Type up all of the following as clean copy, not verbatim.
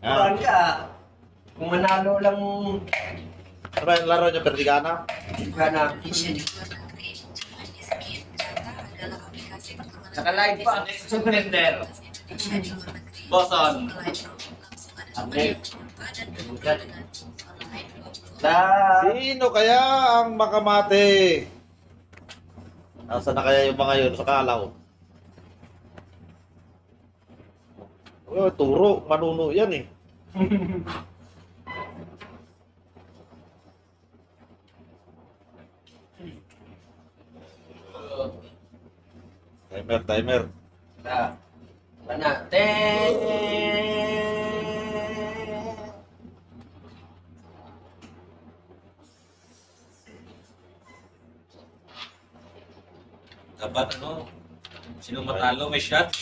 Kuhan ka. Kung manalo lang Ano ba yung laro niya, Perdigana? ka na. Naka-live pa. Next contender. Boson. Na, Sino kaya ang makamate? Nasaan na kaya yung mga yun sa kalaw? Oh, turo, manuno yan eh. Timer. na, na, ten. Dapat ano? Sino matalo may shot?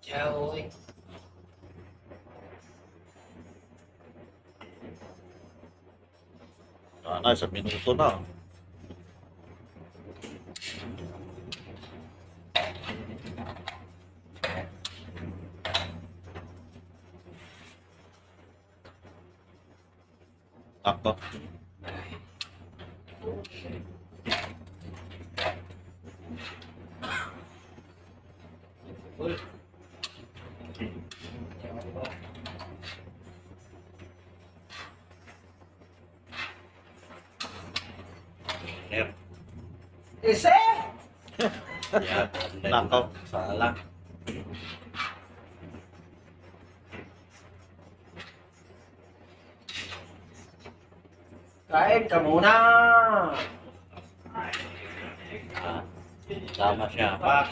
Ciao. Isang minuto na. Takto. Ise! Nako. Salah. Kain ka muna! Sama siapa?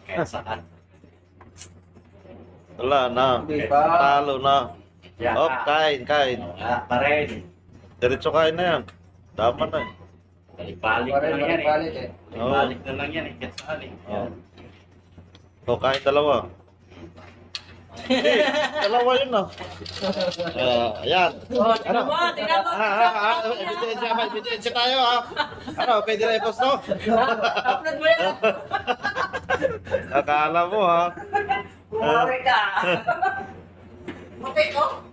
Kayak saan? Wala na. Di ba? Talo na. Ya, Oh, kain. Wala pa rin. Diretso kain na yan. Tama na. Balik-balik na Pare, lang yan eh. balik eh. Balik na lang yan eh. Kahit saan eh. Oh. So, kain dalawa. Dalawa yun na. Ayan. Oh, tingnan mo, tingnan mo. Ebidensya tayo ha. Ano, pwede na i-post no? Upload mo yan. Akala mo ha. Kumari ka! Okay, oh.